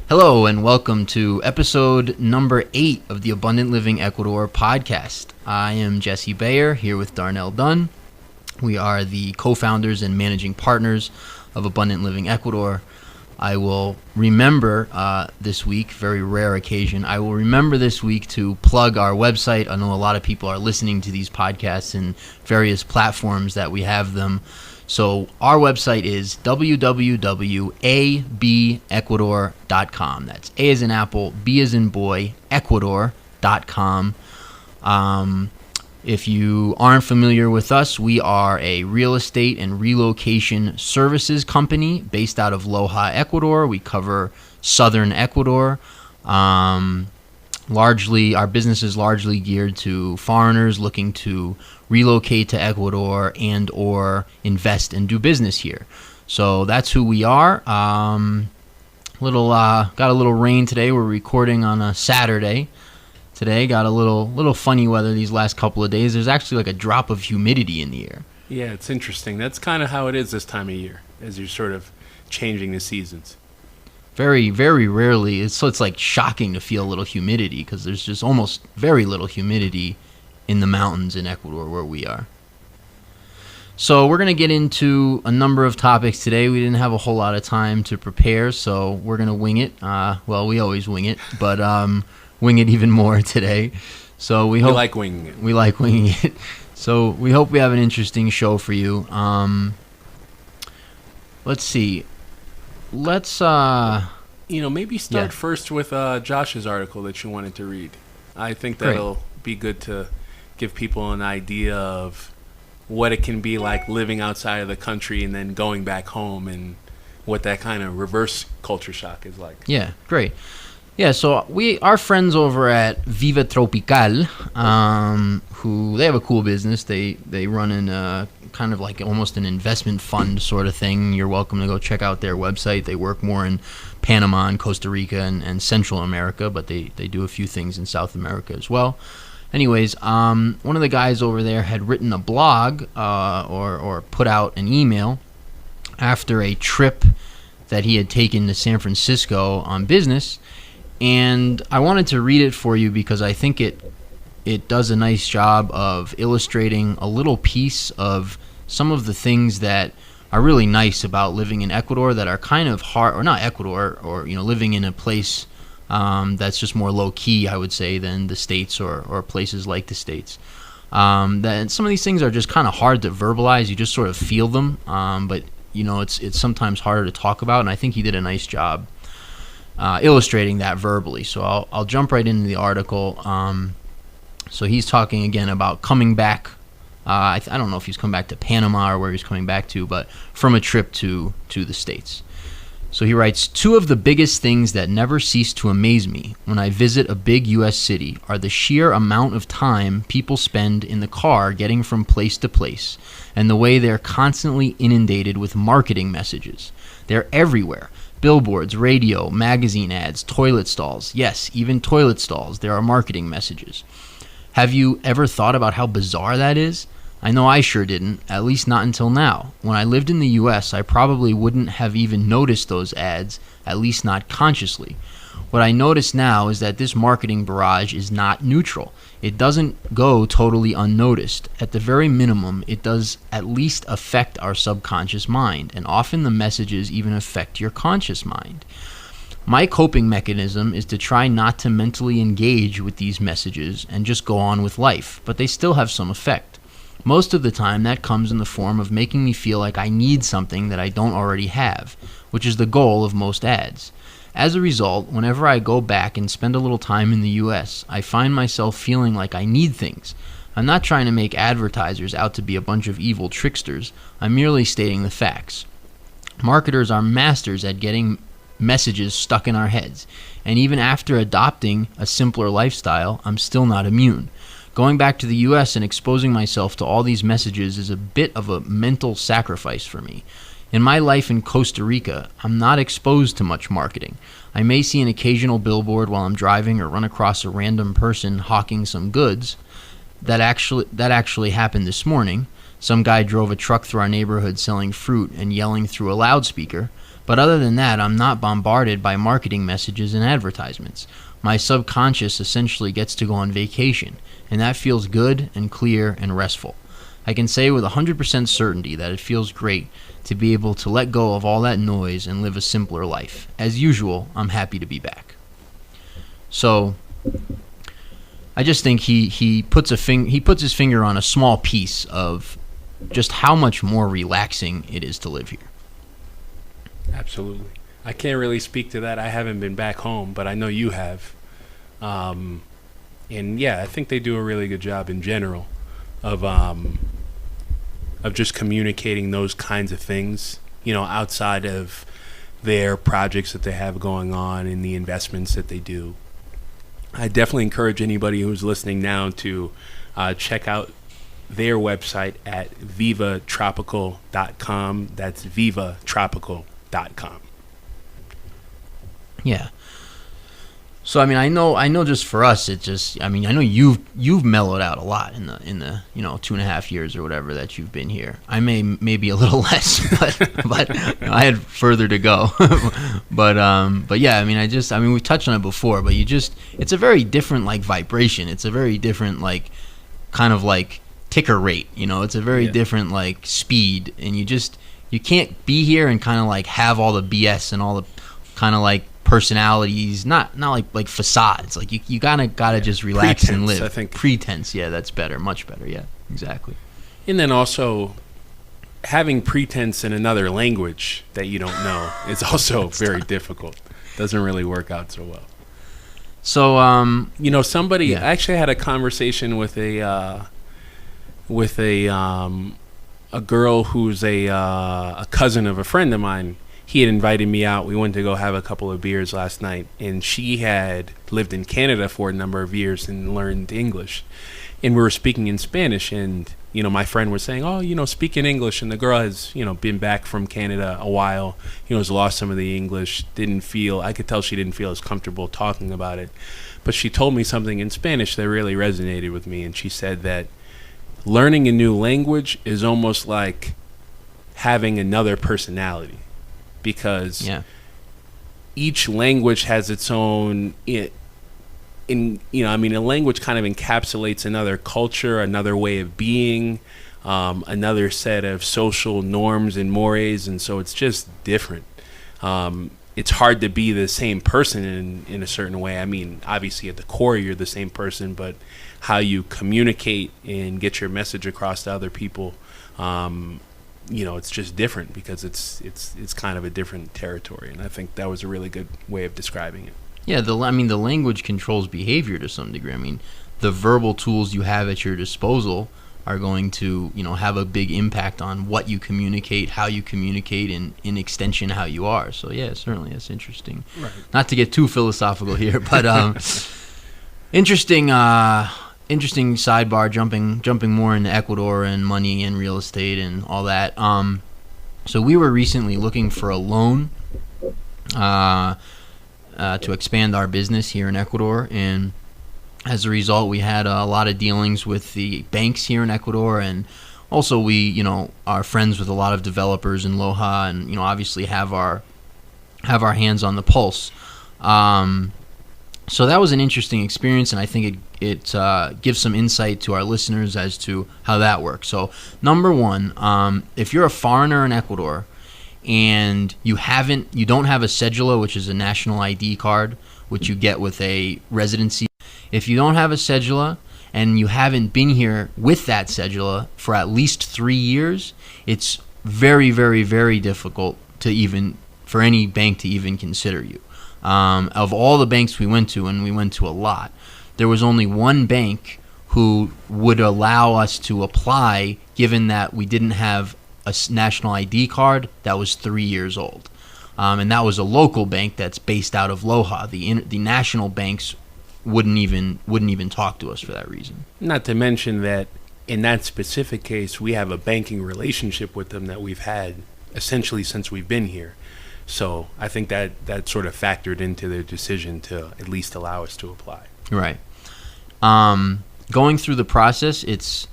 Hello and welcome to episode number 8 of the Abundant Living Ecuador podcast. I am Jesse Bayer here with Darnell Dunn. We are the co-founders and managing partners of Abundant Living Ecuador. I will remember this week, very rare occasion, I will remember this week to plug our website. I know a lot of people are listening to these podcasts in various platforms that we have them. So our website is www.abecuador.com. That's A as in apple, B as in boy, Ecuador.com. If you aren't familiar with us, we are a real estate and relocation services company based out of Loja, Ecuador. We cover southern Ecuador. Our business is largely geared to foreigners looking to relocate to Ecuador and or invest and do business here. So that's who we are. Got a little rain today. We're recording on a Saturday. Today got a little funny weather these last couple of days. There's actually like a drop of humidity in the air. Yeah, it's interesting. That's kind of how it is this time of year, as you're sort of changing the seasons. Very, very rarely. It's like shocking to feel a little humidity because there's just almost very little humidity in the mountains in Ecuador where we are. So we're going to get into a number of topics today. We didn't have a whole lot of time to prepare, so we're going to wing it. Well, we always wing it, but wing it even more today. So we like winging it. We like winging it. So we hope we have an interesting show for you. Let's see. Let's maybe start first with Josh's article that you wanted to read. I think that'll be good to give people an idea of what it can be like living outside of the country and then going back home and what that kind of reverse culture shock is like. Yeah, great. Yeah, so our friends over at Viva Tropical, who they have a cool business. They run in kind of like almost an investment fund sort of thing. You're welcome to go check out their website. They work more in Panama and Costa Rica and Central America, but they do a few things in South America as well. Anyways, one of the guys over there had written a blog or put out an email after a trip that he had taken to San Francisco on business. And I wanted to read it for you because I think it does a nice job of illustrating a little piece of some of the things that are really nice about living in Ecuador that are kind of hard, or not Ecuador, or living in a place that's just more low key, I would say, than the States or places like the States. That some of these things are just kind of hard to verbalize. You just sort of feel them, but it's sometimes harder to talk about. And I think he did a nice job illustrating that verbally. So I'll jump right into the article. So he's talking again about coming back. I don't know if he's come back to Panama or where he's coming back to, but from a trip to the States. So he writes, 2 of the biggest things that never cease to amaze me when I visit a big U.S. city are the sheer amount of time people spend in the car getting from place to place, and the way they're constantly inundated with marketing messages. They're everywhere. Billboards, radio, magazine ads, toilet stalls. Yes, even toilet stalls. There are marketing messages. Have you ever thought about how bizarre that is? I know I sure didn't, at least not until now. When I lived in the U.S., I probably wouldn't have even noticed those ads, at least not consciously. What I notice now is that this marketing barrage is not neutral. It doesn't go totally unnoticed. At the very minimum, it does at least affect our subconscious mind, and often the messages even affect your conscious mind. My coping mechanism is to try not to mentally engage with these messages and just go on with life, but they still have some effect. Most of the time, that comes in the form of making me feel like I need something that I don't already have, which is the goal of most ads. As a result, whenever I go back and spend a little time in the U.S., I find myself feeling like I need things. I'm not trying to make advertisers out to be a bunch of evil tricksters. I'm merely stating the facts. Marketers are masters at getting messages stuck in our heads, and even after adopting a simpler lifestyle, I'm still not immune. Going back to the U.S. and exposing myself to all these messages is a bit of a mental sacrifice for me. In my life in Costa Rica, I'm not exposed to much marketing. I may see an occasional billboard while I'm driving or run across a random person hawking some goods. That actually happened this morning. Some guy drove a truck through our neighborhood selling fruit and yelling through a loudspeaker. But other than that, I'm not bombarded by marketing messages and advertisements. My subconscious essentially gets to go on vacation, and that feels good and clear and restful. I can say with 100% certainty that it feels great to be able to let go of all that noise and live a simpler life. As usual, I'm happy to be back. So I just think he puts his finger on a small piece of just how much more relaxing it is to live here. Absolutely. I can't really speak to that. I haven't been back home, but I know you have. And yeah, I think they do a really good job in general of just communicating those kinds of things, outside of their projects that they have going on and the investments that they do. I definitely encourage anybody who's listening now to check out their website at vivatropical.com. That's vivatropical.com. Yeah. So I mean, I know just for us, I know you've mellowed out a lot in the 2.5 years or whatever that you've been here. I maybe a little less, but I had further to go. but yeah, I mean we touched on it before, but it's a very different like vibration. It's a very different like kind of like ticker rate. It's a very different like speed, and you can't be here and kind of like have all the BS and all the kind of like personalities, not like facades. Like you gotta just relax pretense, and live. I think pretense, yeah, that's better, much better. Yeah, exactly. And then also having pretense in another language that you don't know is also very difficult. Doesn't really work out so well. So somebody I actually had a conversation with a girl who's a cousin of a friend of mine. He had invited me out. We went to go have a couple of beers last night, and she had lived in Canada for a number of years and learned English. And we were speaking in Spanish, and my friend was saying, speak in English. And the girl has been back from Canada a while, has lost some of the English, I could tell she didn't feel as comfortable talking about it. But she told me something in Spanish that really resonated with me, and she said that learning a new language is almost like having another personality. Because each language has its own, a language kind of encapsulates another culture, another way of being, another set of social norms and mores, and so it's just different. It's hard to be the same person in a certain way. I mean, obviously at the core you're the same person, but how you communicate and get your message across to other people, it's just different because it's kind of a different territory, and I think that was a really good way of describing it. Yeah, the language controls behavior to some degree. I mean, the verbal tools you have at your disposal are going to, have a big impact on what you communicate, how you communicate, and in extension how you are. So yeah, certainly that's interesting. Right. Not to get too philosophical here, but interesting sidebar, jumping more into Ecuador and money and real estate and all that. So we were recently looking for a loan to expand our business here in Ecuador, and as a result, we had a lot of dealings with the banks here in Ecuador, and also we, are friends with a lot of developers in Loja, and obviously have our hands on the pulse. So that was an interesting experience, and I think it gives some insight to our listeners as to how that works. So, number one, if you're a foreigner in Ecuador and you don't have a cedula, which is a national ID card, which you get with a residency. If you don't have a cedula and you haven't been here with that cedula for at least 3 years, it's very, very, very difficult for any bank to even consider you. Of all the banks we went to, and we went to a lot, there was only one bank who would allow us to apply, given that we didn't have a national ID card that was 3 years old. And that was a local bank that's based out of Loja. The national banks wouldn't even talk to us for that reason. Not to mention that in that specific case, we have a banking relationship with them that we've had essentially since we've been here. So I think that sort of factored into their decision to at least allow us to apply. Right. Going through the process, it's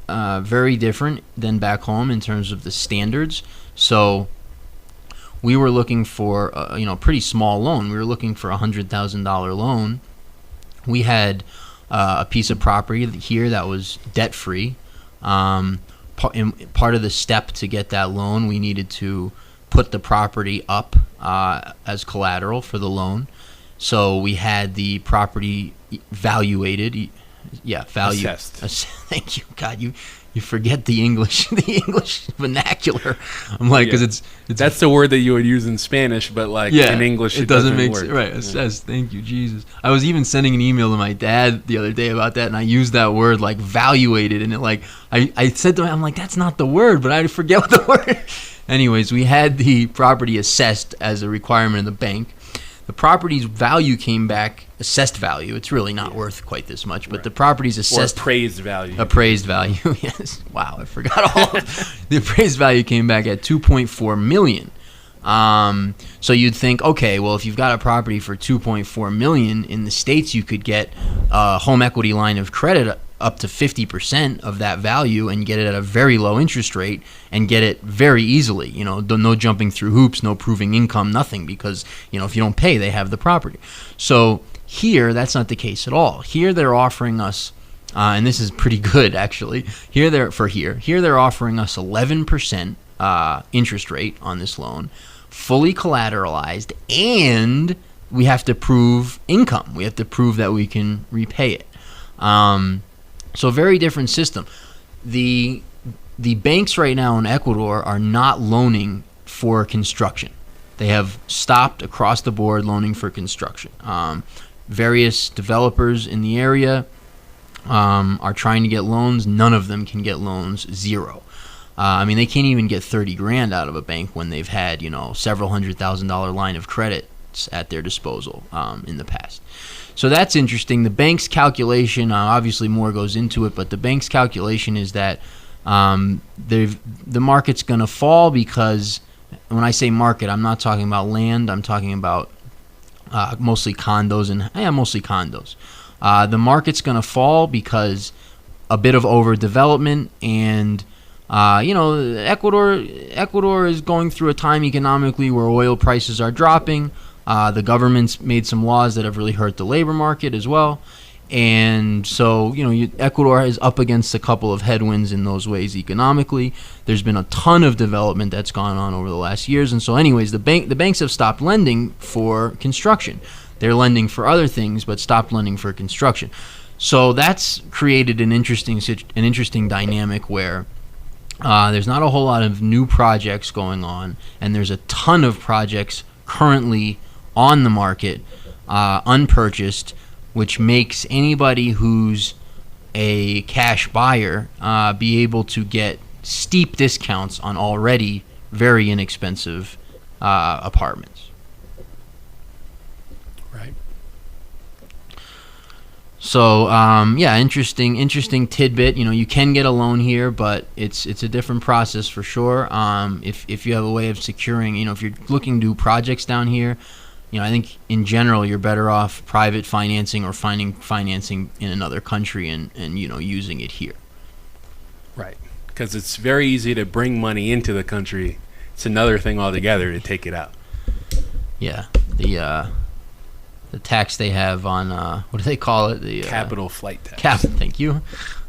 very different than back home in terms of the standards. So we were looking for a pretty small loan. We were looking for $100,000 loan. We had a piece of property here that was debt free. Part of the step to get that loan, we needed to put the property up as collateral for the loan. So we had the property valuated. Assessed. Thank you. God, you forget the English vernacular. I'm like, because it's that's the word that you would use in Spanish, but in English it doesn't make sense. Right. Assessed. Thank you, Jesus. I was even sending an email to my dad the other day about that, and I used that word valuated, and I said to him, I'm like, that's not the word, but I forget what the word. Anyways, we had the property assessed as a requirement of the bank. The property's value came back, assessed value. It's really not worth quite this much, but the property's assessed. Or appraised value. Appraised value, yes. Wow, I forgot all of the appraised value came back at $2.4 million. So you'd think, okay, well, if you've got a property for $2.4 million, in the States you could get a home equity line of credit up to 50% of that value and get it at a very low interest rate and get it very easily. No jumping through hoops, no proving income, nothing, because if you don't pay, they have the property. So here, that's not the case at all. Here they're offering us, and this is pretty good actually. Here they're offering us 11% interest rate on this loan, fully collateralized, and we have to prove income. We have to prove that we can repay it. So a very different system. The banks right now in Ecuador are not loaning for construction. They have stopped across the board loaning for construction. Various developers in the area are trying to get loans. None of them can get loans. Zero. They can't even get $30,000 out of a bank when they've had several $100,000 line of credit at their disposal in the past. So that's interesting. The bank's calculation, obviously more goes into it, but the bank's calculation is that the market's going to fall because, when I say market, I'm not talking about land. I'm talking about mostly condos mostly condos. The market's going to fall because a bit of overdevelopment and Ecuador is going through a time economically where oil prices are dropping. The government's made some laws that have really hurt the labor market as well. And so, Ecuador is up against a couple of headwinds in those ways economically. There's been a ton of development that's gone on over the last years. And so anyways, the banks have stopped lending for construction. They're lending for other things, but stopped lending for construction. So that's created an interesting dynamic where there's not a whole lot of new projects going on, and there's a ton of projects currently on the market, unpurchased, which makes anybody who's a cash buyer be able to get steep discounts on already very inexpensive apartments. Right. So, interesting tidbit. You can get a loan here, but it's a different process for sure. If you have a way of securing, if you're looking to do projects down here, I think in general you're better off private financing or finding financing in another country and using it here. Right, because it's very easy to bring money into the country. It's another thing altogether to take it out. Yeah, the tax they have on what do they call it? The capital flight tax. Thank you.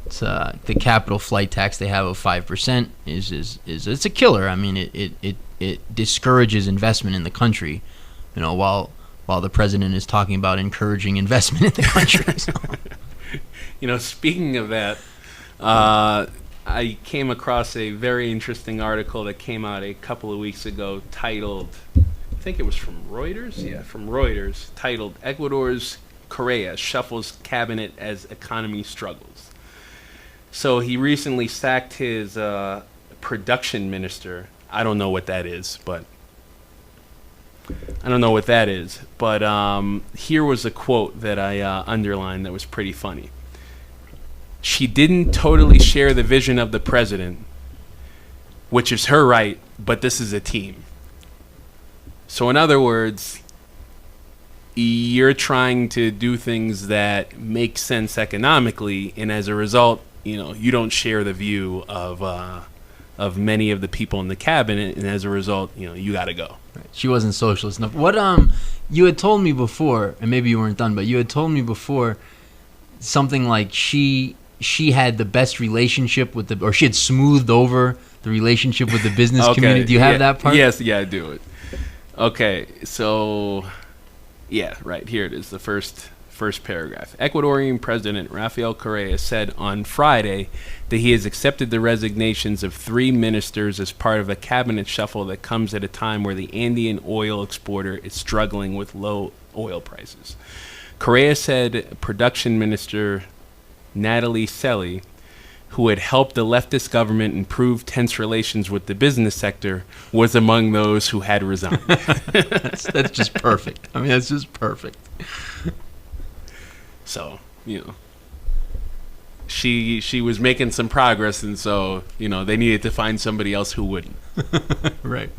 It's the capital flight tax they have of 5% is it's a killer. It discourages investment in the country. While the president is talking about encouraging investment in the country. So. Speaking of that, I came across a very interesting article that came out a couple of weeks ago titled, I think it was from Reuters? Yeah, from Reuters, titled Ecuador's Correa Shuffles Cabinet as Economy Struggles. So he recently sacked his production minister. I don't know what that is, but here was a quote that I underlined that was pretty funny. She didn't totally share the vision of the president, which is her right, but this is a team. So in other words, you're trying to do things that make sense economically, and as a result, you don't share the view of of many of the people in the cabinet, and as a result, you got to go. Right. She wasn't socialist enough. What you had told me before, and maybe you weren't done, but you had told me before something like she had the best relationship with or she had smoothed over the relationship with the business community. Do you have that part? Yes, I do it. Okay, so yeah, right here it is. The first paragraph. Ecuadorian President Rafael Correa said on Friday that he has accepted the resignations of 3 ministers as part of a cabinet shuffle that comes at a time where the Andean oil exporter is struggling with low oil prices. Correa said production minister Natalie Selly, who had helped the leftist government improve tense relations with the business sector, was among those who had resigned. That's just perfect. I mean, that's just perfect. So, she was making some progress, and so, they needed to find somebody else who wouldn't. Right.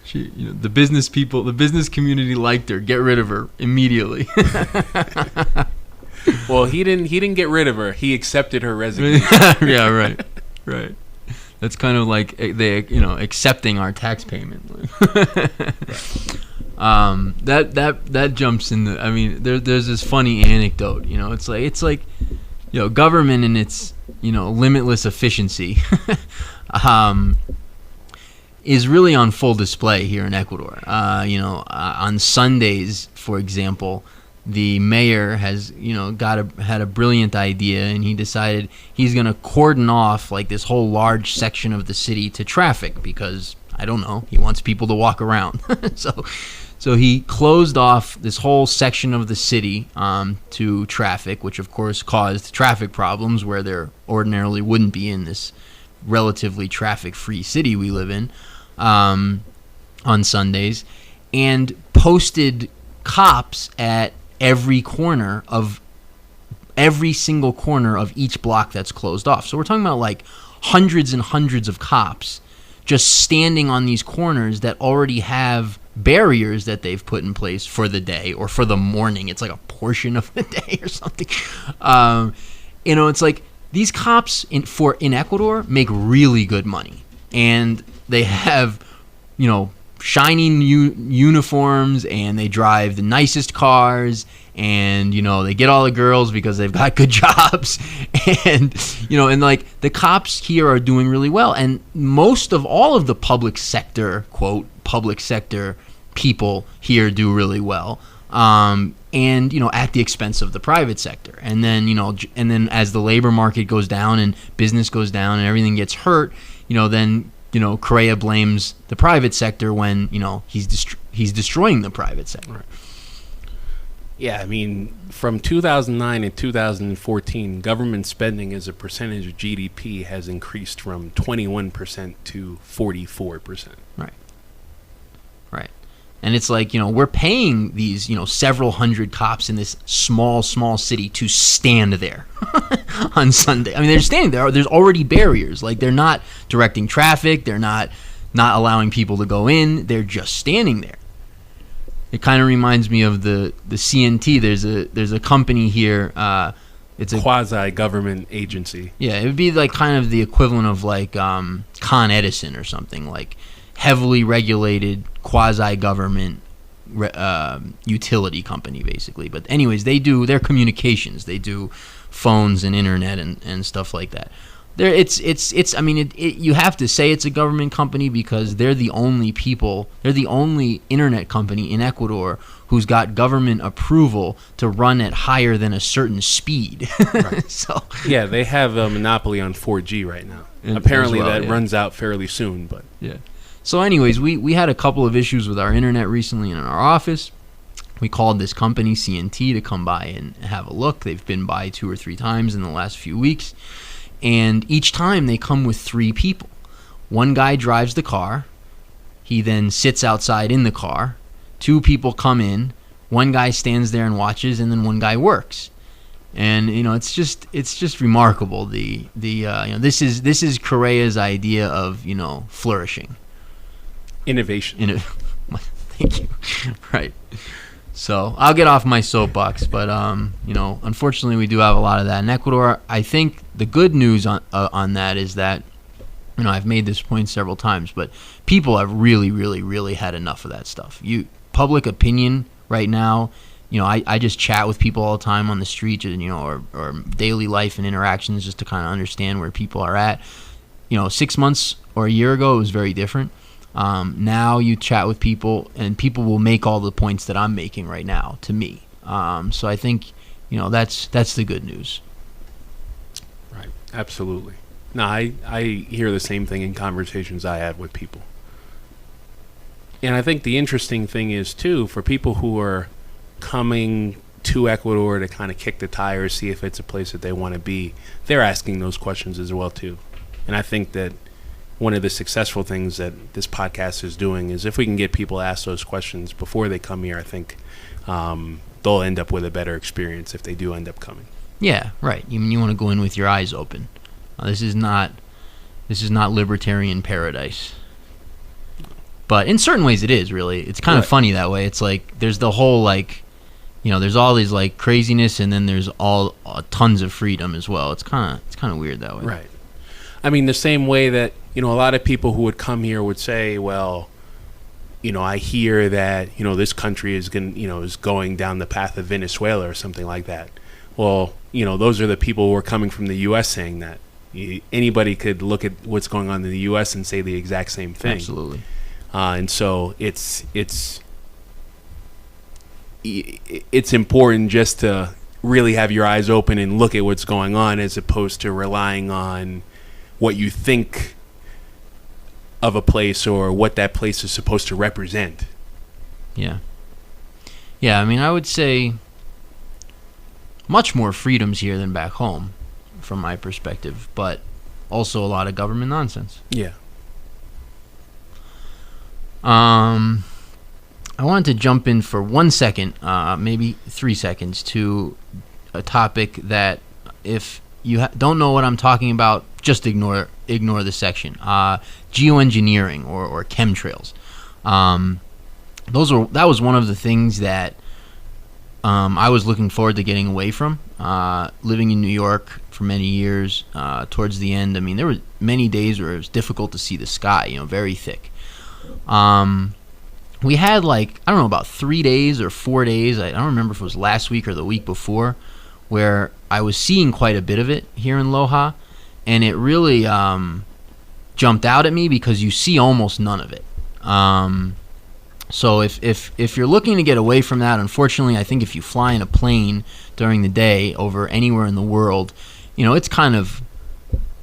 She, the business community liked her. Get rid of her immediately. Well, he didn't get rid of her. He accepted her resignation. Yeah, right. That's kind of like they, accepting our tax payment. That jumps in the. I mean, there's this funny anecdote. It's like, government in its limitless efficiency, is really on full display here in Ecuador. On Sundays, for example, the mayor has had a brilliant idea, and he decided he's going to cordon off like this whole large section of the city to traffic because I don't know, he wants people to walk around. So he closed off this whole section of the city to traffic, which of course caused traffic problems where there ordinarily wouldn't be in this relatively traffic-free city we live in on Sundays, and posted cops at every single corner of each block that's closed off. So we're talking about like hundreds and hundreds of cops just standing on these corners that already have barriers that they've put in place for the day or for the morning. It's like a portion of the day or something. It's like these cops in Ecuador make really good money, and they have, shining uniforms, and they drive the nicest cars, and they get all the girls because they've got good jobs, and like the cops here are doing really well, and most of all of the public sector, quote, public sector people here do really well, and at the expense of the private sector, and then as the labor market goes down and business goes down and everything gets hurt, then Correa blames the private sector when he's destroying the private sector. Right. Yeah, I mean, from 2009 and 2014, government spending as a percentage of GDP has increased from 21% to 44%. Right. And it's like, we're paying these, several hundred cops in this small city to stand there on Sunday. I mean, they're standing there. There's already barriers. Like, they're not directing traffic. They're not allowing people to go in. They're just standing there. It kind of reminds me of the CNT. There's a company here. It's a quasi-government agency. Yeah, it would be like kind of the equivalent of like Con Edison or something, like heavily regulated quasi-government utility company, basically. But anyways, their communications. They do phones and internet and stuff like that. I mean, you have to say it's a government company because they're the only internet company in Ecuador who's got government approval to run at higher than a certain speed. Right. So yeah, they have a monopoly on 4G right now. Apparently that runs out fairly soon, but yeah. So anyways, we had a couple of issues with our internet recently in our office. We called this company, CNT, to come by and have a look. They've been by 2 or 3 times in the last few weeks. And each time they come with 3 people. One guy drives the car. He then sits outside in the car. 2 people come in. One guy stands there and watches, and then one guy works. And it's just remarkable. This is Correa's idea of flourishing. Innovation. Thank you. Right. So I'll get off my soapbox, but unfortunately we do have a lot of that in Ecuador. I think the good news on that is that I've made this point several times, but people have really, really, really had enough of that stuff. Public opinion right now, I just chat with people all the time on the street, or daily life and interactions just to kind of understand where people are at. 6 months or a year ago, it was very different. Now you chat with people, and people will make all the points that I'm making right now to me. So I think, that's the good news. Right. Absolutely. No, I hear the same thing in conversations I have with people. And I think the interesting thing is, too, for people who are coming to Ecuador to kind of kick the tires, see if it's a place that they want to be, they're asking those questions as well, too. And I think that one of the successful things that this podcast is doing is if we can get people to ask those questions before they come here, I think they'll end up with a better experience if they do end up coming. Yeah, right. You want to go in with your eyes open. This is not libertarian paradise. But in certain ways it is, really. It's kind of funny that way. It's like there's the whole there's all these craziness, and then there's all tons of freedom as well. It's kind of weird that way. Right. I mean, the same way that, a lot of people who would come here would say, well, I hear that, this country is going down the path of Venezuela or something like that. Well, those are the people who are coming from the U.S. saying that. Anybody could look at what's going on in the U.S. and say the exact same thing. Absolutely. And so it's important just to really have your eyes open and look at what's going on, as opposed to relying on what you think of a place or what that place is supposed to represent. Yeah. Yeah, I mean, I would say much more freedoms here than back home, from my perspective, but also a lot of government nonsense. Yeah. I wanted to jump in for 1 second, maybe 3 seconds, to a topic that if you don't know what I'm talking about, just ignore the section. Geoengineering or chemtrails. That was one of the things that I was looking forward to getting away from. Living in New York for many years, towards the end, I mean, there were many days where it was difficult to see the sky, very thick. We had about 3 days or 4 days, I don't remember if it was last week or the week before, where I was seeing quite a bit of it here in Loja, and it really jumped out at me because you see almost none of it. So if you're looking to get away from that, unfortunately, I think if you fly in a plane during the day over anywhere in the world, it's kind of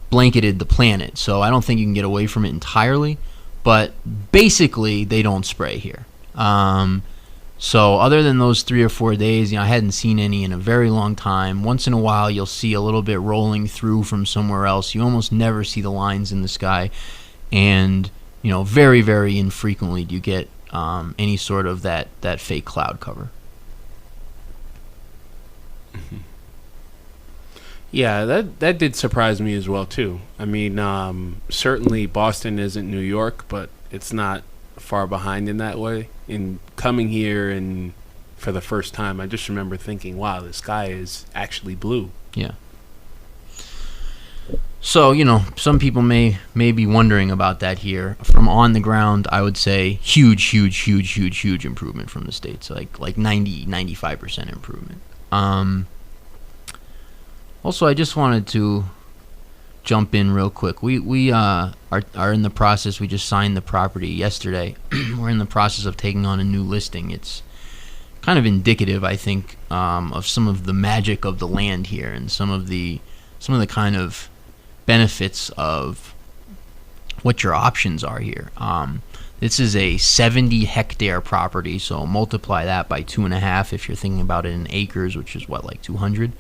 blanketed the planet. So I don't think you can get away from it entirely. But basically, they don't spray here. So other than those 3 or 4 days, I hadn't seen any in a very long time. Once in a while, you'll see a little bit rolling through from somewhere else. You almost never see the lines in the sky. And, very, very infrequently do you get any sort of that fake cloud cover. Mm-hmm. Yeah, that did surprise me as well, too. I mean, certainly Boston isn't New York, but it's not far behind in that way. In coming here and for the first time, I just remember thinking, wow, the sky is actually blue. Yeah. So, some people may be wondering about that here. From on the ground, I would say huge improvement from the States, like 90, 95% improvement. Also, I just wanted to jump in real quick. We are in the process. We just signed the property yesterday. We're in the process of taking on a new listing. It's kind of indicative, I think, of some of the magic of the land here and some of the kind of benefits of what your options are here. This is a 70-hectare property, so multiply that by 2.5 if you're thinking about it in acres, which is like 200.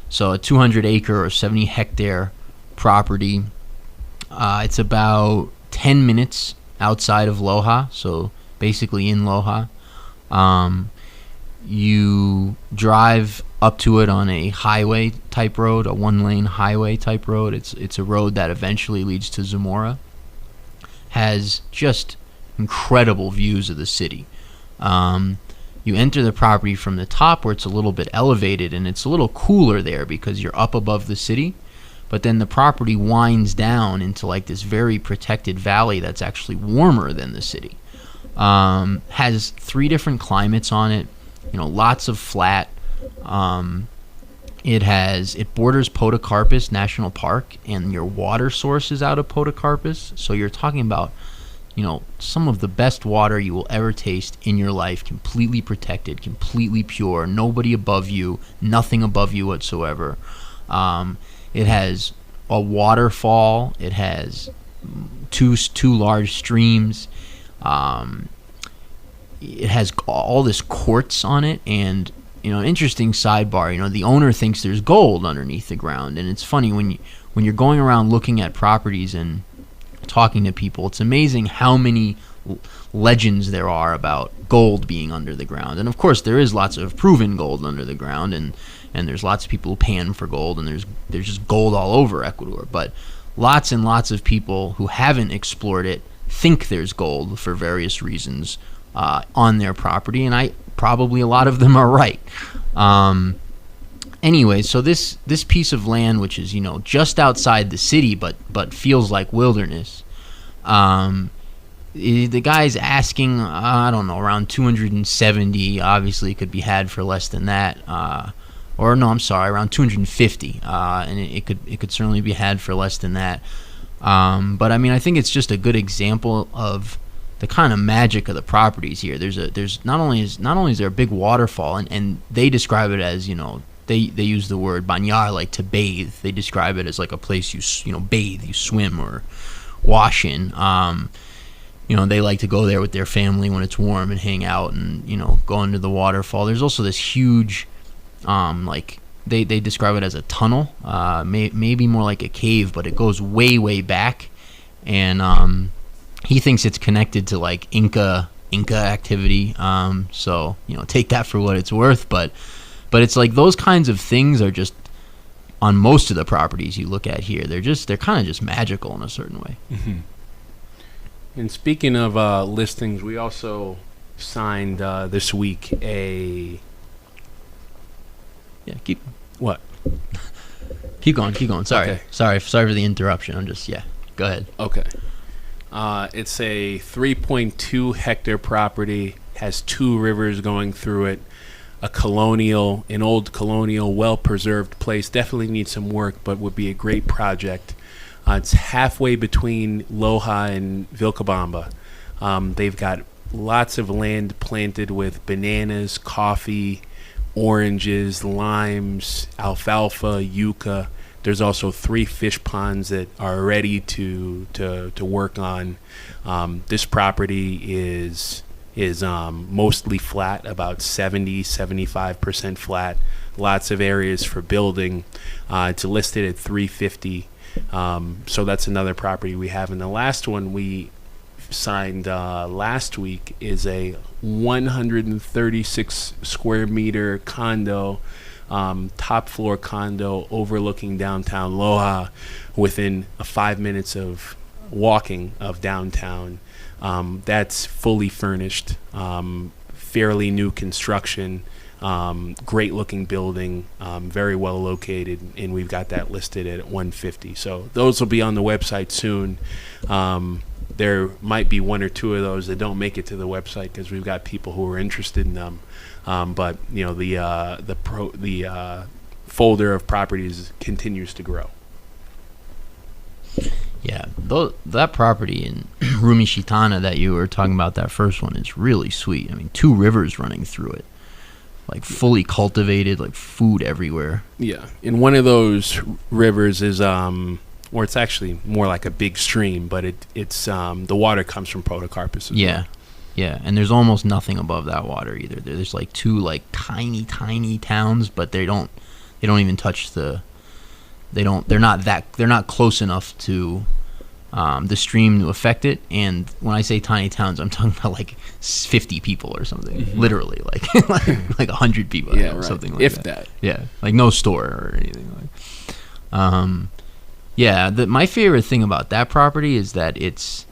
So a 200-acre or 70-hectare property. It's about 10 minutes outside of Loja, so basically in Loja. You drive up to it on a highway type road, a one-lane highway type road. It's a road that eventually leads to Zamora. Has just incredible views of the city. You enter the property from the top where it's a little bit elevated, and it's a little cooler there because you're up above the city. but then the property winds down into like this very protected valley that's actually warmer than the city. Has 3 different climates on it, lots of flat. It borders Podocarpus National Park, and your water source is out of Podocarpus. So you're talking about, some of the best water you will ever taste in your life, completely protected, completely pure, nobody above you, nothing above you whatsoever. It has a waterfall. It has two large streams. It has all this quartz on it, and an interesting sidebar. The owner thinks there's gold underneath the ground, and it's funny when you're going around looking at properties and talking to people. It's amazing how many legends there are about gold being under the ground, and of course there is lots of proven gold under the ground, and there's lots of people who pan for gold, and there's just gold all over Ecuador. But lots and lots of people who haven't explored it think there's gold for various reasons on their property, and probably a lot of them are right. Anyway, so this piece of land, which is just outside the city, but feels like wilderness. The guy's asking, I don't know, around 270. Obviously, it could be had for less than that. Or no, I'm sorry, around 250. And it could certainly be had for less than that. But I mean, I think it's just a good example of the kind of magic of the properties here. There's not only is there a big waterfall, and they describe it as, they use the word bañar, like to bathe. They describe it as like a place you bathe, you swim or wash in. They like to go there with their family when it's warm and hang out and go into the waterfall. There's also this huge, they describe it as a tunnel, maybe more like a cave, but it goes way back, and he thinks it's connected to like Inca activity. So take that for what it's worth, but it's like those kinds of things are just on most of the properties you look at here. They're kind of just magical in a certain way. Mm-hmm. And speaking of listings, we also signed this week a. Yeah, keep what? Keep going. Sorry, okay. sorry for the interruption. Go ahead. Okay. It's a 3.2 hectare property. Has 2 rivers going through it. An old colonial, well-preserved place. Definitely needs some work, but would be a great project. It's halfway between Loja and Vilcabamba. They've got lots of land planted with bananas, coffee, oranges, limes, alfalfa, yucca. There's also 3 fish ponds that are ready to work on. This property is mostly flat, about 75% flat. Lots of areas for building. It's listed at $350. So that's another property we have. And the last one we signed last week is a 136 square meter condo, top floor condo overlooking downtown Loja, within 5 minutes of walking of downtown. That's fully furnished, fairly new construction, great looking building, very well located, and we've got that listed at $150. So those will be on the website soon. There might be 1 or 2 of those that don't make it to the website because we've got people who are interested in them. But the folder of properties continues to grow. Yeah, that property in Rumishitana that you were talking about, that first one, is really sweet. I mean, 2 rivers running through it, like fully cultivated, like food everywhere. Yeah, and one of those rivers is or it's actually more like a big stream, but it's the water comes from Podocarpus. Yeah, and there's almost nothing above that water either. There's like 2 like tiny towns, but they don't even touch they're not close enough to the stream to affect it. And when I say tiny towns, I'm talking about like 50 people or something. Mm-hmm. Literally, like 100 people, or something like that. If that. Yeah, like no store or anything like. My favorite thing about that property is that it's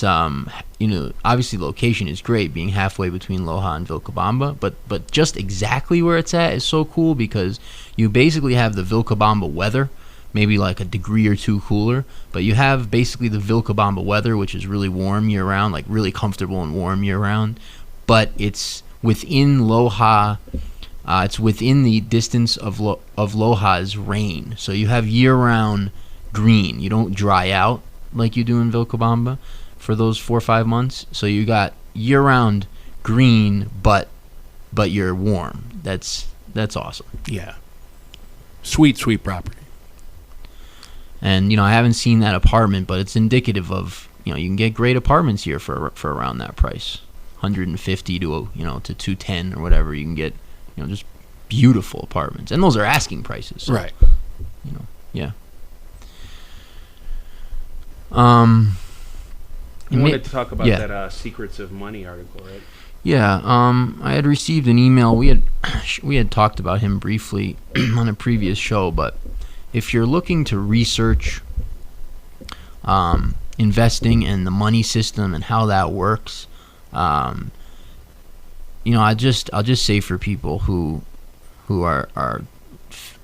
obviously location is great, being halfway between Loja and Vilcabamba, but just exactly where it's at is so cool, because you basically have the Vilcabamba weather, maybe like a degree or two cooler. But you have basically the Vilcabamba weather, which is really warm year round, like really comfortable and warm year round. But it's within Loja. It's within the distance of Loja's rain. So you have year round green. You don't dry out like you do in Vilcabamba for those 4 or 5 months. So you got year round green, but you're warm. That's awesome. Yeah. Sweet property. And I haven't seen that apartment, but it's indicative of you can get great apartments here for around that price, 150 to to 210 or whatever. You can get just beautiful apartments, and those are asking prices. So, right. Yeah. You wanted to talk about that Secrets of Money article, right? Yeah, I had received an email. We had talked about him briefly on a previous show, but if you're looking to research investing and the money system and how that works, I'll just say for people who are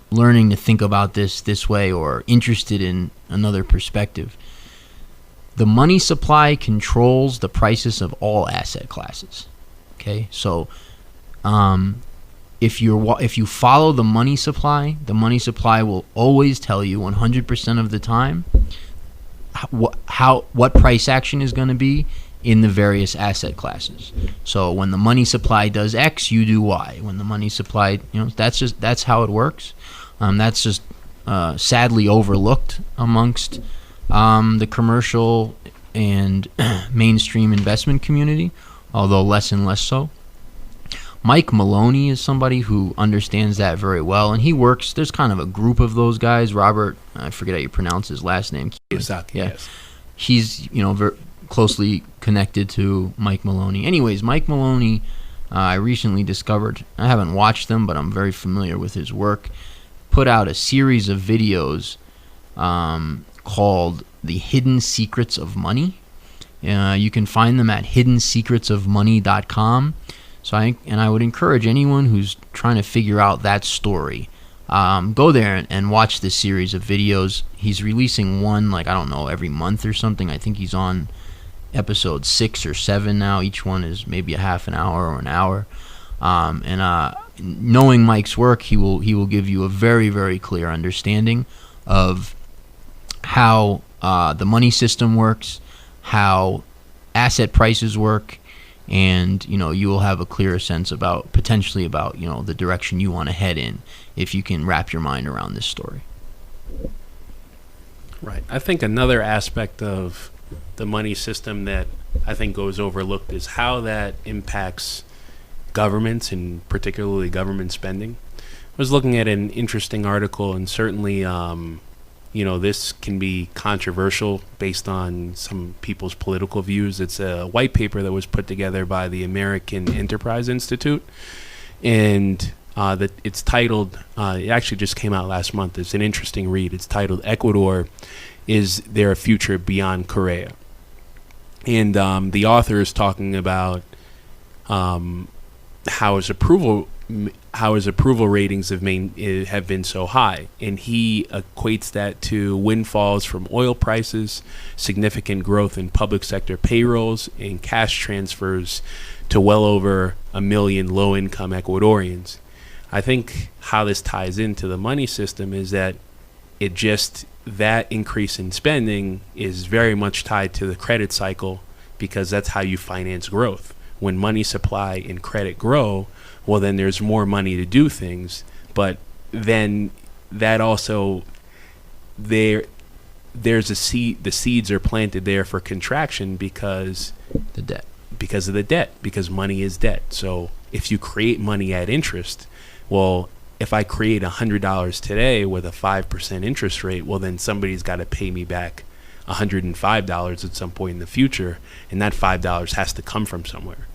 learning to think about this way or interested in another perspective, the money supply controls the prices of all asset classes. Okay, so if you follow the money supply will always tell you 100% of the time what price action is going to be in the various asset classes. So when the money supply does X, you do Y. When the money supply, that's how it works. That's just sadly overlooked amongst the commercial and mainstream investment community, although less and less so. Mike Maloney is somebody who understands that very well, and he works. There's kind of a group of those guys. Robert, I forget how you pronounce his last name. Kiyosaki, yeah. Yes. He's very closely connected to Mike Maloney. Anyways, Mike Maloney, I recently discovered. I haven't watched them, but I'm very familiar with his work. Put out a series of videos called "The Hidden Secrets of Money." You can find them at hiddensecretsofmoney.com. So I would encourage anyone who's trying to figure out that story, go there and watch this series of videos. He's releasing one, every month or something. I think he's on episode 6 or 7 now. Each one is maybe a half an hour or an hour. Knowing Mike's work, he will give you a very, very clear understanding of how the money system works, how asset prices work, and you will have a clearer sense potentially about the direction you want to head in if you can wrap your mind around this story. Right. I think another aspect of the money system that I think goes overlooked is how that impacts governments, and particularly government spending. I was looking at an interesting article, and certainly this can be controversial based on some people's political views. It's a white paper that was put together by the American Enterprise Institute, and it's titled, it actually just came out last month. It's an interesting read. It's titled "Ecuador, Is There a Future Beyond Korea?" And the author is talking about how his approval ratings have been so high, and he equates that to windfalls from oil prices, significant growth in public sector payrolls, and cash transfers to well over 1 million low-income Ecuadorians. I think how this ties into the money system is that that increase in spending is very much tied to the credit cycle, because that's how you finance growth. When money supply and credit grow, well, then there's more money to do things, but then that also there's a seed. The seeds are planted there for contraction because of the debt, because money is debt. So if you create money at interest, well, if I create $100 today with a 5% interest rate, well, then somebody's got to pay me back $105 at some point in the future, and that $5 has to come from somewhere.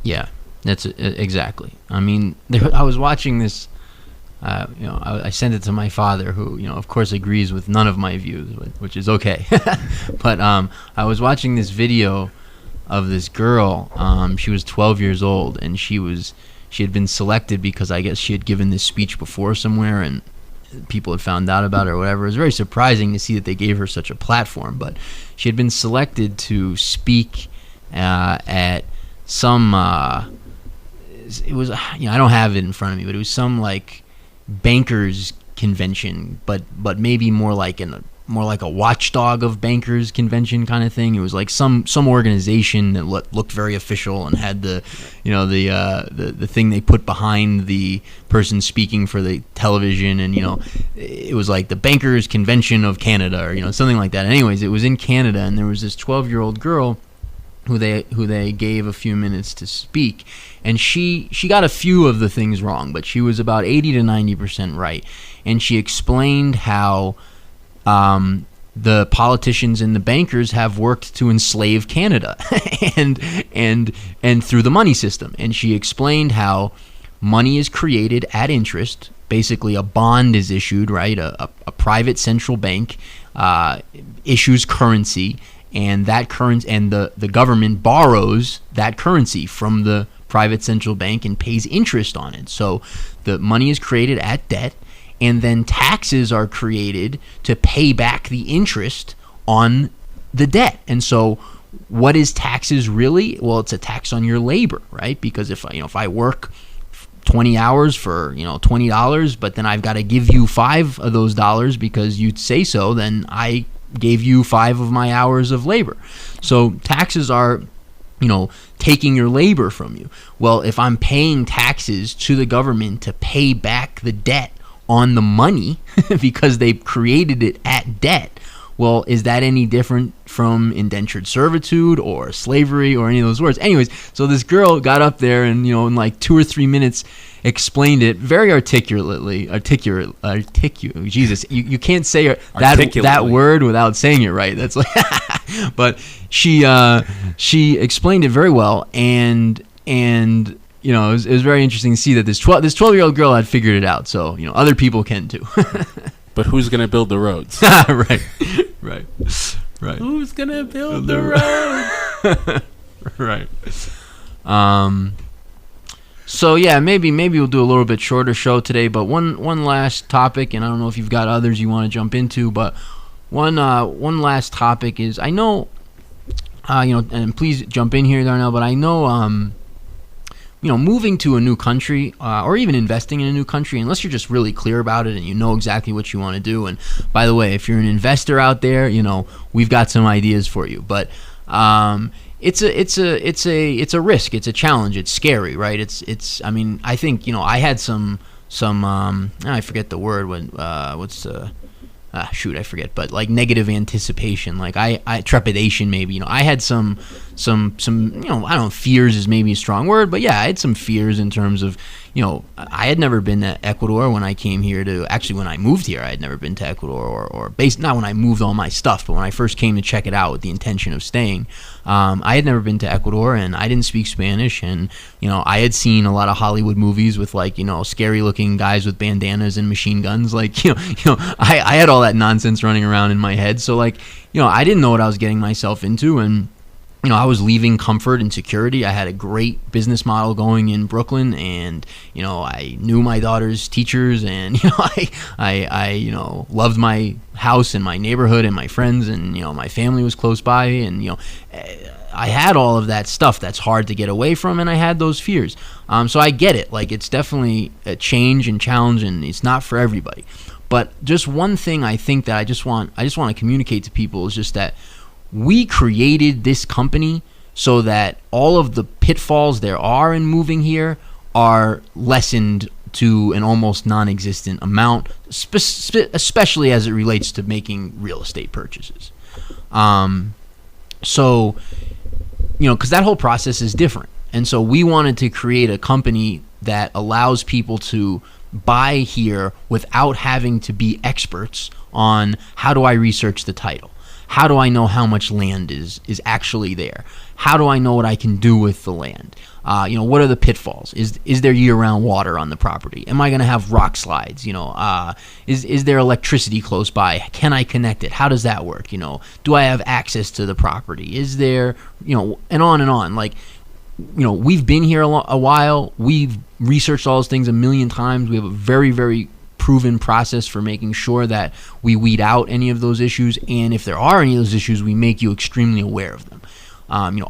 Yeah. That's exactly. I mean, I was watching this. I sent it to my father, who, of course, agrees with none of my views, which is okay. But I was watching this video of this girl. She was 12 years old, and she had been selected because I guess she had given this speech before somewhere, and people had found out about it or whatever. It was very surprising to see that they gave her such a platform. But she had been selected to speak at some. It was, you know, I don't have it in front of me, but it was some like bankers convention, but maybe more like a watchdog of bankers convention kind of thing. It was like some organization that looked very official and had the, you know, the thing they put behind the person speaking for the television, and, you know, it was like the Bankers Convention of Canada, or, you know, something like that. Anyways, it was in Canada, and there was this 12-year-old girl who they gave a few minutes to speak, and she got a few of the things wrong, but she was about 80 to 90% right, and she explained how the politicians and the bankers have worked to enslave Canada and through the money system. And she explained how money is created at interest. Basically, a bond is issued, right? A private central bank issues currency, and that currency, and the government borrows that currency from the private central bank and pays interest on it. So the money is created at debt, and then taxes are created to pay back the interest on the debt. And so what is taxes really? Well, it's a tax on your labor, right? Because if I work 20 hours for, you know, $20, but then I've got to give you 5 of those dollars because you say so, then I gave you 5 of my hours of labor. So taxes are, you know, taking your labor from you. Well, if I'm paying taxes to the government to pay back the debt on the money because they created it at debt, well, is that any different from indentured servitude or slavery or any of those words? Anyways, so this girl got up there and, you know, in like 2 or 3 minutes explained it very articulately. Jesus, you can't say that word without saying it right. That's like, but she explained it very well, and you know, it was very interesting to see that this 12-year-old girl had figured it out. So, you know, other people can too. But who's gonna build the roads? Right. Who's gonna build the roads? Right. So yeah, maybe we'll do a little bit shorter show today. But one last topic, and I don't know if you've got others you want to jump into, but one last topic is, I know, you know, and please jump in here, Darnell, but I know, you know, moving to a new country, or even investing in a new country, unless you're just really clear about it and you know exactly what you want to do. And by the way, if you're an investor out there, you know, we've got some ideas for you. But it's a risk, it's a challenge, it's scary, right? It's. I mean, I think, you know, I had some I forget the word when I forget, but like negative anticipation, like I trepidation maybe, you know, I had some, you know, I don't know, fears is maybe a strong word, but yeah, I had some fears in terms of, you know, I had never been to Ecuador when I came here when I moved here, I had never been to Ecuador, not when I moved all my stuff, but when I first came to check it out with the intention of staying, I had never been to Ecuador, and I didn't speak Spanish, and, you know, I had seen a lot of Hollywood movies with, like, you know, scary looking guys with bandanas and machine guns, like, you know, I had all that nonsense running around in my head, so, like, you know, I didn't know what I was getting myself into, and, you know, I was leaving comfort and security. I had a great business model going in Brooklyn, and, you know, I knew my daughter's teachers, and, you know, I you know, loved my house and my neighborhood and my friends, and, you know, my family was close by, and, you know, I had all of that stuff that's hard to get away from, and I had those fears. So I get it. Like, it's definitely a change and challenge, and it's not for everybody. But just one thing I think that I just want to communicate to people is just that we created this company so that all of the pitfalls there are in moving here are lessened to an almost non-existent amount, especially as it relates to making real estate purchases. So, you know, because that whole process is different. And so we wanted to create a company that allows people to buy here without having to be experts on how do I research the title? How do I know how much land is actually there? How do I know what I can do with the land? You know, what are the pitfalls? Is there year-round water on the property? Am I going to have rock slides? You know, is there electricity close by? Can I connect it? How does that work? You know, do I have access to the property? Is there, you know, and on and on. Like, you know, we've been here a while. We've researched all those things a million times. We have a very, very proven process for making sure that we weed out any of those issues, and if there are any of those issues, we make you extremely aware of them.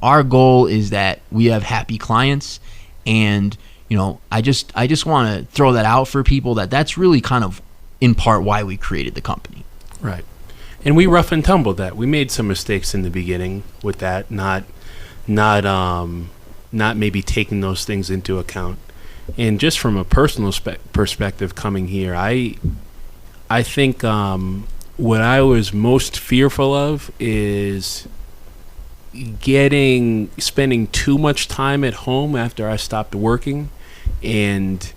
Our goal is that we have happy clients, and I just want to throw that out for people, that's really kind of in part why we created the company. Right. And we rough and tumbled that. We made some mistakes in the beginning with that, not maybe taking those things into account. And just from a personal perspective coming here, I think what I was most fearful of is spending too much time at home after I stopped working, and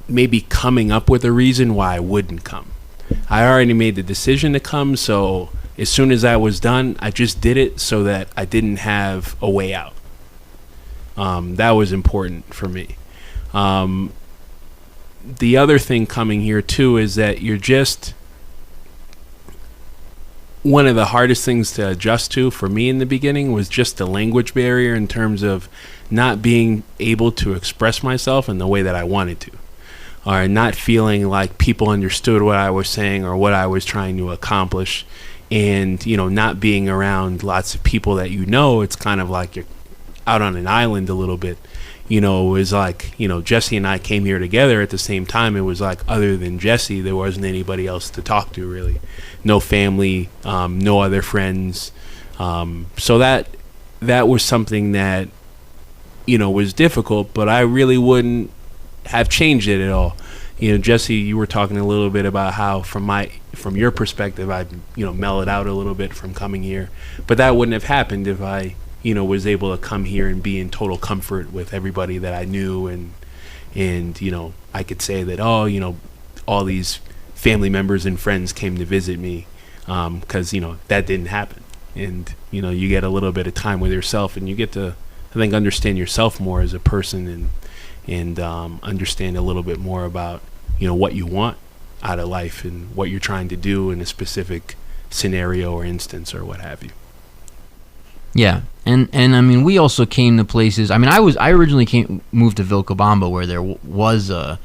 maybe coming up with a reason why I wouldn't come. I already made the decision to come, so as soon as I was done, I just did it so that I didn't have a way out. That was important for me. The other thing coming here too is that you're just, one of the hardest things to adjust to for me in the beginning was just the language barrier, in terms of not being able to express myself in the way that I wanted to, or not feeling like people understood what I was saying or what I was trying to accomplish. And, not being around lots of people that it's kind of like you're out on an island a little bit. It was like, Jesse and I came here together at the same time. It was like, other than Jesse, there wasn't anybody else to talk to, really. No family, no other friends. So that was something that, was difficult, but I really wouldn't have changed it at all. Jesse, you were talking a little bit about how from your perspective, I mellowed out a little bit from coming here, but that wouldn't have happened if I was able to come here and be in total comfort with everybody that I knew, and I could say that all these family members and friends came to visit me, because that didn't happen. And you get a little bit of time with yourself, and you get to, I think, understand yourself more as a person, and understand a little bit more about what you want out of life and what you're trying to do in a specific scenario or instance or what have you. Yeah, and I mean, we also came to places. I mean, I originally moved to Vilcabamba, where there was a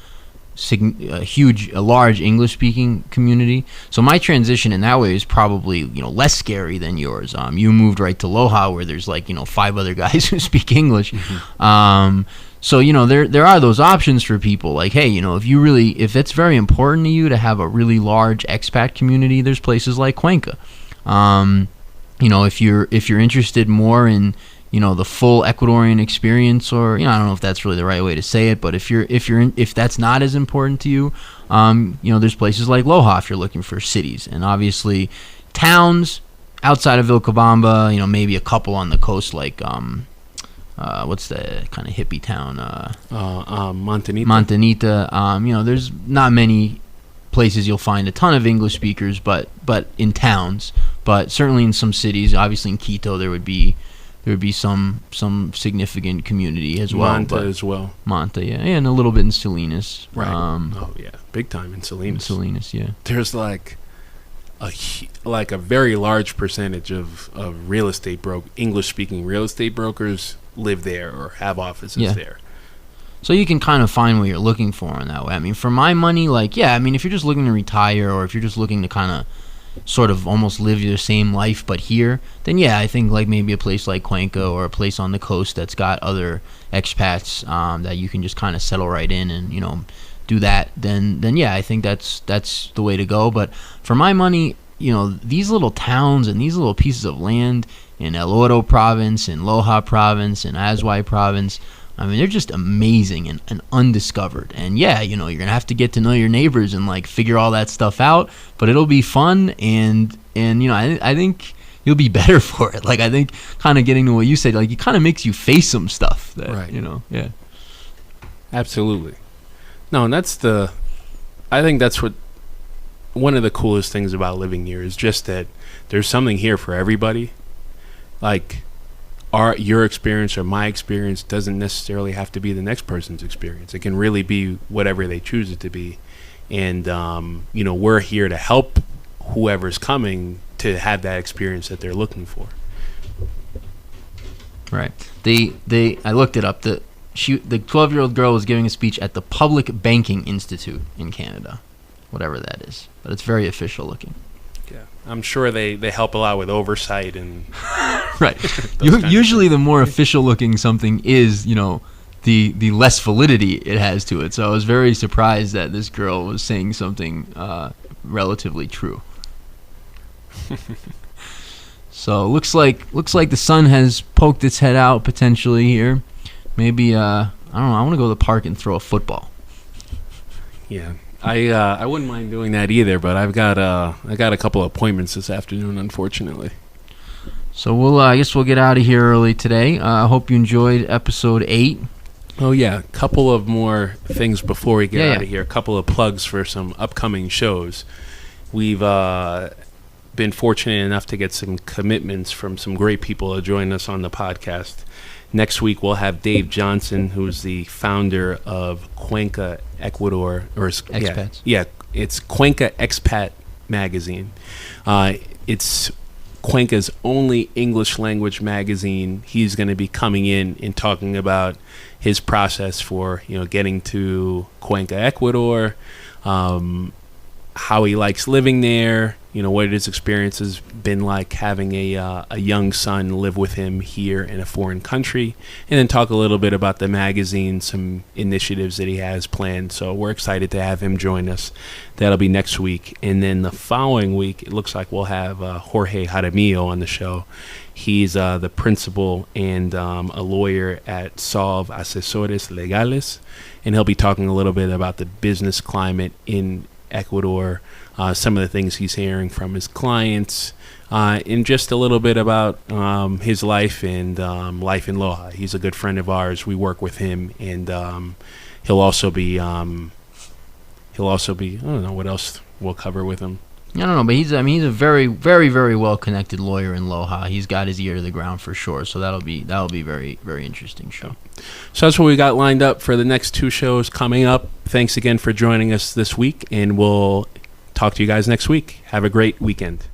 large English speaking community. So my transition in that way is probably less scary than yours. You moved right to Loja, where there's 5 other guys who speak English. Mm-hmm. So there are those options for people. Like, hey, if it's very important to you to have a really large expat community, there's places like Cuenca. If you're interested more in the full Ecuadorian experience, or I don't know if that's really the right way to say it, but if that's not as important to you, there's places like Loja if you're looking for cities, and obviously towns outside of Vilcabamba, maybe a couple on the coast, like what's the kind of hippie town? Montanita. There's not many places you'll find a ton of English speakers, but in towns, but certainly in some cities, obviously in Quito there would be some significant community as well. Manta, yeah, and a little bit in Salinas. Right. Oh yeah, big time in Salinas. Yeah. There's like a very large percentage of English-speaking real estate brokers live there or have offices there. So you can kind of find what you're looking for in that way. I mean, for my money, if you're just looking to retire, or if you're just looking to kind of sort of almost live your same life but here, then I think maybe a place like Cuenca, or a place on the coast that's got other expats that you can just kind of settle right in and do that, then I think that's the way to go. But for my money, these little towns and these little pieces of land in El Oro province, in Loja province, in Azuay province, I mean, they're just amazing and undiscovered. And you're going to have to get to know your neighbors and figure all that stuff out, but it'll be fun, and I think you'll be better for it. I think kind of getting to what you said, it kind of makes you face some stuff that, right. Absolutely. No, and I think that's what one of the coolest things about living here is, just that there's something here for everybody. Your experience or my experience doesn't necessarily have to be the next person's experience. It can really be whatever they choose it to be. And, we're here to help whoever's coming to have that experience that they're looking for. Right. I looked it up. the 12-year-old girl was giving a speech at the Public Banking Institute in Canada, whatever that is. But it's very official looking. Yeah, I'm sure they help a lot with oversight and right. Usually, the more official looking something is, the less validity it has to it. So I was very surprised that this girl was saying something relatively true. So looks like the sun has poked its head out potentially here. Maybe I don't know. I want to go to the park and throw a football. Yeah, I wouldn't mind doing that either. But I got a couple of appointments this afternoon, unfortunately. So I guess we'll get out of here early today. I hope you enjoyed episode 8. Oh yeah, a couple of more things before we get out of here. A couple of plugs for some upcoming shows. We've been fortunate enough to get some commitments from some great people to join us on the podcast. Next week we'll have Dave Johnson, who's the founder of Cuenca, Ecuador, or Expats. Yeah, it's Cuenca Expat magazine. It's Cuenca's only English language magazine. He's going to be coming in and talking about his process for getting to Cuenca, Ecuador, how he likes living there, what his experience has been like having a young son live with him here in a foreign country, and then talk a little bit about the magazine, some initiatives that he has planned. So we're excited to have him join us. That'll be next week. And then the following week, it looks like we'll have Jorge Jaramillo on the show. He's the principal and a lawyer at Solve Asesores Legales, and he'll be talking a little bit about the business climate in Ecuador, some of the things he's hearing from his clients, and just a little bit about his life and life in Loja. He's a good friend of ours. We work with him, and he'll also be I don't know what else we'll cover with him. I don't know, but he's a very, very, very well-connected lawyer in Loja. He's got his ear to the ground for sure, so that'll be very, very interesting show. So that's what we got lined up for the next 2 shows coming up. Thanks again for joining us this week, and we'll talk to you guys next week. Have a great weekend.